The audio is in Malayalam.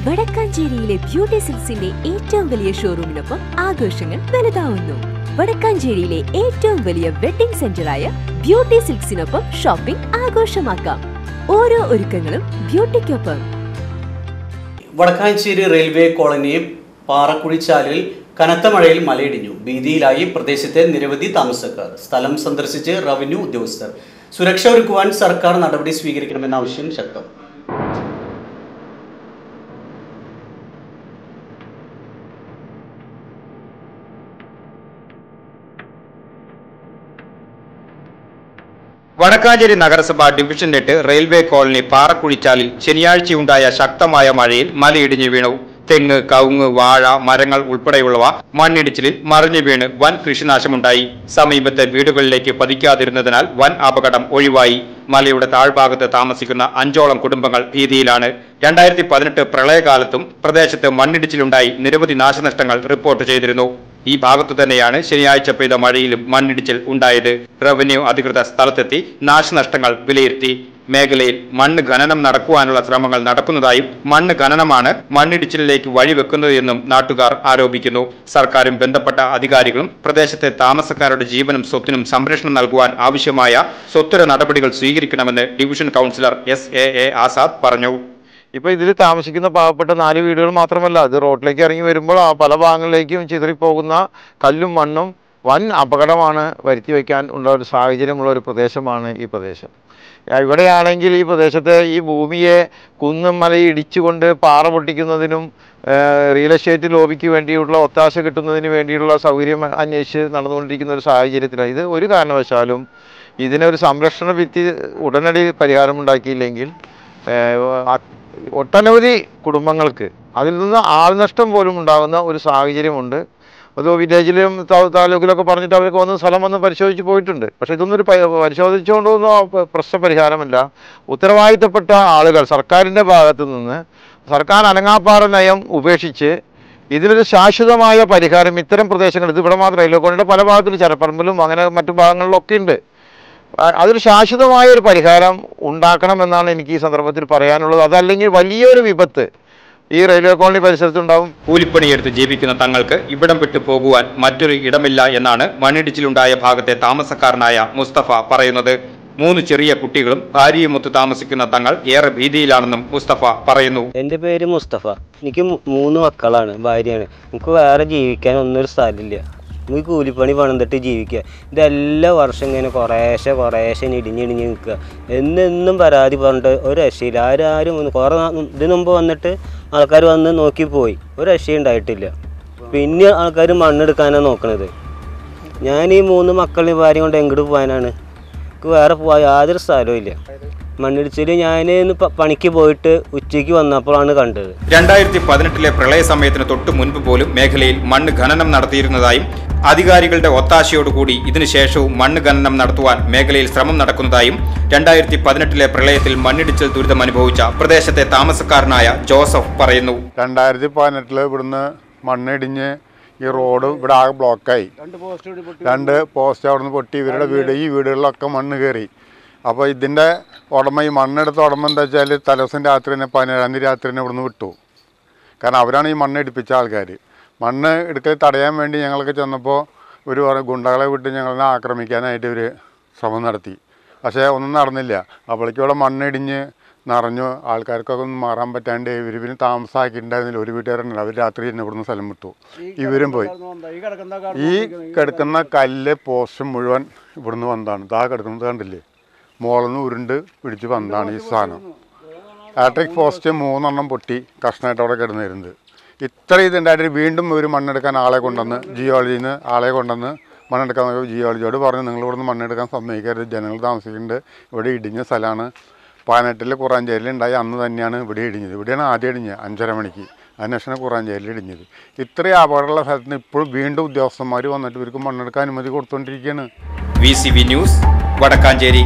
വടക്കാഞ്ചേരിയിലെ ബ്യൂട്ടി സിൽക്സിന്റെ ഏറ്റവും വലിയ ഷോറൂമിനൊപ്പം ആഘോഷങ്ങൾ വലുതാവുന്നു. വടക്കാഞ്ചേരിയിലെ ഏറ്റവും വലിയ വെഡിംഗ് സെന്ററായ ബ്യൂട്ടി സിൽക്സിനൊപ്പം ഷോപ്പിംഗ് ആഘോഷമാക്കാം. ഓരോ ഒരുക്കങ്ങളും ബ്യൂട്ടിക്കൊപ്പം. വടക്കാഞ്ചേരി റെയിൽവേ കോളനി പാറക്കുഴിച്ചാലിൽ കനത്ത മഴയിൽ മലയിടിഞ്ഞു. ഭീതിയിലായി പ്രദേശത്തെ നിരവധി താമസക്കാർ. സ്ഥലം സന്ദർശിച്ച് റവന്യൂ ഉദ്യോഗസ്ഥർ. സുരക്ഷ ഒരുക്കുവാൻ സർക്കാർ നടപടി സ്വീകരിക്കണമെന്ന ആവശ്യം ശക്തം. വടക്കാഞ്ചേരി നഗരസഭ ഡിവിഷൻ 8 റെയിൽവേ കോളനി പാറക്കുഴിച്ചാലിൽ ശനിയാഴ്ചയുണ്ടായ ശക്തമായ മഴയിൽ മലയിടിഞ്ഞു വീണു. തെങ്ങ്, കവുങ്ങ്, വാഴ, മരങ്ങൾ ഉൾപ്പെടെയുള്ളവ മണ്ണിടിച്ചിലിൽ മറിഞ്ഞു വീണ് വൻ കൃഷിനാശമുണ്ടായി. സമീപത്തെ വീടുകളിലേക്ക് പതിക്കാതിരുന്നതിനാൽ വൻ അപകടം ഒഴിവായി. മലയുടെ താഴ്ഭാഗത്ത് താമസിക്കുന്ന 5ഓളം കുടുംബങ്ങൾ ഭീതിയിലാണ്. 2018 പ്രളയകാലത്തും പ്രദേശത്ത് മണ്ണിടിച്ചിലുണ്ടായി നിരവധി നാശനഷ്ടങ്ങൾ റിപ്പോർട്ട് ചെയ്തിരുന്നു. ഈ ഭാഗത്തു തന്നെയാണ് ശനിയാഴ്ച പെയ്ത മഴയിലും മണ്ണിടിച്ചിൽ ഉണ്ടായത്. റവന്യൂ അധികൃതർ സ്ഥലത്തെത്തി നാശനഷ്ടങ്ങൾ വിലയിരുത്തി. മേഖലയിൽ മണ്ണ് ഖനനം നടക്കുവാനുള്ള ശ്രമങ്ങൾ നടക്കുന്നതായും മണ്ണ് ഖനനമാണ് മണ്ണിടിച്ചിലിലേക്ക് വഴിവെക്കുന്നത് എന്നും നാട്ടുകാർ ആരോപിക്കുന്നു. സർക്കാരും ബന്ധപ്പെട്ട അധികാരികളും പ്രദേശത്തെ താമസക്കാരുടെ ജീവനും സ്വത്തിനും സംരക്ഷണം നൽകുവാൻ ആവശ്യമായ സ്വത്വര നടപടികൾ സ്വീകരിക്കണമെന്ന് ഡിവിഷൻ കൗൺസിലർ SAA ആസാദ് പറഞ്ഞു. ഇപ്പോൾ ഇതിൽ താമസിക്കുന്ന പാവപ്പെട്ട 4 വീടുകൾ മാത്രമല്ല, ഇത് റോഡിലേക്ക് ഇറങ്ങി വരുമ്പോൾ പല ഭാഗങ്ങളിലേക്കും ചിതറിപ്പോകുന്ന കല്ലും മണ്ണും വൻ അപകടമാണ് വരുത്തി വയ്ക്കാൻ ഉള്ള ഒരു സാഹചര്യമുള്ള ഒരു പ്രദേശമാണ് ഈ പ്രദേശം. ഇവിടെയാണെങ്കിൽ ഈ പ്രദേശത്തെ ഈ ഭൂമിയെ കുന്നും മലയും ഇടിച്ചുകൊണ്ട് പാറ പൊട്ടിക്കുന്നതിനും റിയൽ എസ്റ്റേറ്റ് ലോബിക്ക് വേണ്ടിയുള്ള ഒത്താശ കിട്ടുന്നതിന് വേണ്ടിയുള്ള സൗകര്യം അന്വേഷിച്ച് നടന്നുകൊണ്ടിരിക്കുന്ന ഒരു സാഹചര്യത്തിലാണ്. ഇത് ഒരു കാരണവശാലും ഇതിനൊരു സംരക്ഷണ ഭിത്തി ഉടനടി പരിഹാരമുണ്ടാക്കിയില്ലെങ്കിൽ ഒട്ടനവധി കുടുംബങ്ങൾക്ക് അതിൽ നിന്ന് ആൾനഷ്ടം പോലും ഉണ്ടാകുന്ന ഒരു സാഹചര്യമുണ്ട്. അത് വില്ലേജിലും താലൂക്കിലൊക്കെ പറഞ്ഞിട്ട് അവർക്ക് സ്ഥലം വന്ന് പരിശോധിച്ച് പോയിട്ടുണ്ട്. പക്ഷേ ഇതൊന്നൊരു പരിശോധിച്ചുകൊണ്ടൊന്നും പ്രശ്നപരിഹാരമല്ല. ഉത്തരവാദിത്തപ്പെട്ട ആളുകൾ സർക്കാരിൻ്റെ ഭാഗത്തു നിന്ന് സർക്കാർ അനങ്ങാപ്പാറ നയം ഉപേക്ഷിച്ച് ഇതിനൊരു ശാശ്വതമായ പരിഹാരം ഇത്തരം പ്രദേശങ്ങൾ, ഇത് ഇവിടെ മാത്രമല്ല, കൊണ്ടിട്ട് പല ഭാഗത്തിലും ചരപ്പറമ്പിലും അങ്ങനെ മറ്റു ഭാഗങ്ങളിലൊക്കെ ഉണ്ട്. അതൊരു ശാശ്വതമായ ഒരു പരിഹാരം ഉണ്ടാക്കണമെന്നാണ് എനിക്ക് ഈ സന്ദർഭത്തിൽ പറയാനുള്ളത്. അതല്ലെങ്കിൽ വലിയൊരു വിപത്ത് ഈ റെയിൽവേ കോളനി പരിസരത്തുണ്ടാവും. കൂലിപ്പണിയെടുത്ത് ജീവിക്കുന്ന തങ്ങൾക്ക് ഇവിടം വിട്ടു പോകുവാൻ മറ്റൊരു ഇടമില്ല എന്നാണ് മണ്ണിടിച്ചിലുണ്ടായ ഭാഗത്തെ താമസക്കാരനായ മുസ്തഫ പറയുന്നത്. 3 ചെറിയ കുട്ടികളും ഭാര്യയുമൊത്ത് താമസിക്കുന്ന തങ്ങൾ ഏറെ ഭീതിയിലാണെന്നും മുസ്തഫ പറയുന്നു. എൻ്റെ പേര് മുസ്തഫ. എനിക്ക് 3 മക്കളാണ്, ഭാര്യയാണ്. നമുക്ക് വേറെ ജീവിക്കാൻ ഒന്നൊരു സ്ഥലമില്ല. നമുക്ക് കൂലിപ്പണി പണിതിട്ട് ജീവിക്കുക. ഇതെല്ലാ വർഷം ഇങ്ങനെ കുറേശ്ശെ ഇടിഞ്ഞിടിഞ്ഞ് നിൽക്കുക. എന്നും പരാതി പറഞ്ഞിട്ട് ഒരു രക്ഷയില്ല. ആരും കുറേ ഇതിനു മുമ്പ് വന്നിട്ട് ആൾക്കാർ വന്ന് നോക്കി പോയി, ഒരു രക്ഷയും ഉണ്ടായിട്ടില്ല. പിന്നെ ആൾക്കാർ മണ്ണെടുക്കാനാണ് നോക്കണത്. ഞാൻ ഈ 3 മക്കളെയും ഭാര്യ കൊണ്ട് എങ്ങോട്ട് പോകാനാണ്? എനിക്ക് വേറെ പോകാൻ യാതൊരു സ്ഥലവും ഇല്ല. മണ്ണിടിച്ചിൽ ഞാൻ പണിക്ക് പോയിട്ട് ഉച്ചയ്ക്ക് വന്നപ്പോഴാണ് കണ്ടത്. 2018 പ്രളയ സമയത്തിന് തൊട്ട് മുൻപ് പോലും മേഖലയിൽ മണ്ണ് ഖനനം നടത്തിയിരുന്നതായും അധികാരികളുടെ ഒത്താശയോടുകൂടി ഇതിനുശേഷവും മണ്ണ് ഖനനം നടത്തുവാൻ മേഖലയിൽ ശ്രമം നടക്കുന്നതായും 2018 പ്രളയത്തിൽ മണ്ണിടിച്ചിൽ ദുരിതം അനുഭവിച്ച പ്രദേശത്തെ താമസക്കാരനായ ജോസഫ് പറയുന്നു. 2018 ഇവിടുന്ന് മണ്ണിടിഞ്ഞ് ഈ റോഡ് ഇവിടെ ആകെ ബ്ലോക്കായി. 2 പോസ്റ്റ് അവിടെ നിന്ന് പൊട്ടി ഇവരുടെ ഈ വീടുകളിലൊക്കെ മണ്ണ് കയറി. അപ്പോൾ ഇതിൻ്റെ ഉടമ, ഈ മണ്ണെടുത്ത ഉടമ എന്താ വെച്ചാൽ തലേദിവസം രാത്രി തന്നെ 17-ാം തീയതി രാത്രി തന്നെ ഇവിടുന്ന് വിട്ടു. കാരണം അവരാണ് ഈ മണ്ണ് ഇടിപ്പിച്ച ആൾക്കാർ. മണ്ണ് എടുക്കൽ തടയാൻ വേണ്ടി ഞങ്ങളൊക്കെ ചെന്നപ്പോൾ ഒരു ഗുണ്ടകളെ വിട്ട് ഞങ്ങളെ ആക്രമിക്കാനായിട്ട് ഇവർ ശ്രമം നടത്തി. പക്ഷേ ഒന്നും നടന്നില്ല. അപ്പോഴേക്കും ഇവിടെ മണ്ണിടിഞ്ഞ് നിറഞ്ഞു. ആൾക്കാർക്കൊക്കെ ഒന്നും മാറാൻ പറ്റാണ്ട് ഇവർ താമസമാക്കിയിട്ടുണ്ടായിരുന്നില്ല. ഒരു വീട്ടുകാരുണ്ട്, അവർ രാത്രി തന്നെ ഇവിടുന്ന് സ്ഥലം വിട്ടു. ഇവരും പോയി. ഈ കിടക്കുന്ന കല്ല് പോസ്റ്റ് മുഴുവൻ ഇവിടുന്ന് വന്നതാണ്. ഇതാ കിടക്കുന്നത് കണ്ടില്ലേ, മുകളിൽ ഉരുണ്ട് പിടിച്ച് വന്നതാണ് ഈ സാധനം. ഇലക്ട്രിക് പോസ്റ്റ് 3 എണ്ണം പൊട്ടി കഷ്ണമായിട്ട് അവിടെ കിടന്നിരുന്നത്. ഇത്ര ഇതുണ്ടായിട്ട് വീണ്ടും ഒരു മണ്ണെടുക്കാൻ ആളെ കൊണ്ടുവന്ന്, ജിയോളജിയിൽ നിന്ന് ആളെ കൊണ്ടുവന്ന് മണ്ണെടുക്കാൻ ജിയോളജിയോട് പറഞ്ഞു, നിങ്ങൾ ഇവിടുന്ന് മണ്ണെടുക്കാൻ സമ്മതിക്കരുത്, ജനങ്ങൾ താമസിക്കുന്നുണ്ട്, ഇവിടെ ഇടിഞ്ഞ സ്ഥലമാണ്. 18 കുറാഞ്ചേരിയിൽ ഉണ്ടായി അന്ന് തന്നെയാണ് ഇവിടെ ഇടിഞ്ഞത്. ഇവിടെയാണ് ആദ്യം ഇടിഞ്ഞത് 5:30 മണിക്ക്. അതിനുശേഷമാണ് കുറാഞ്ചേരിയിൽ ഇടിഞ്ഞത്. ഇത്രയും അപകടമുള്ള സ്ഥലത്ത് നിന്ന് ഇപ്പോഴും വീണ്ടും ഉദ്യോഗസ്ഥന്മാർ വന്നിട്ട് ഇവർക്ക് മണ്ണെടുക്കാൻ അനുമതി കൊടുത്തുകൊണ്ടിരിക്കുകയാണ്. VCV news, Vadakkanchery.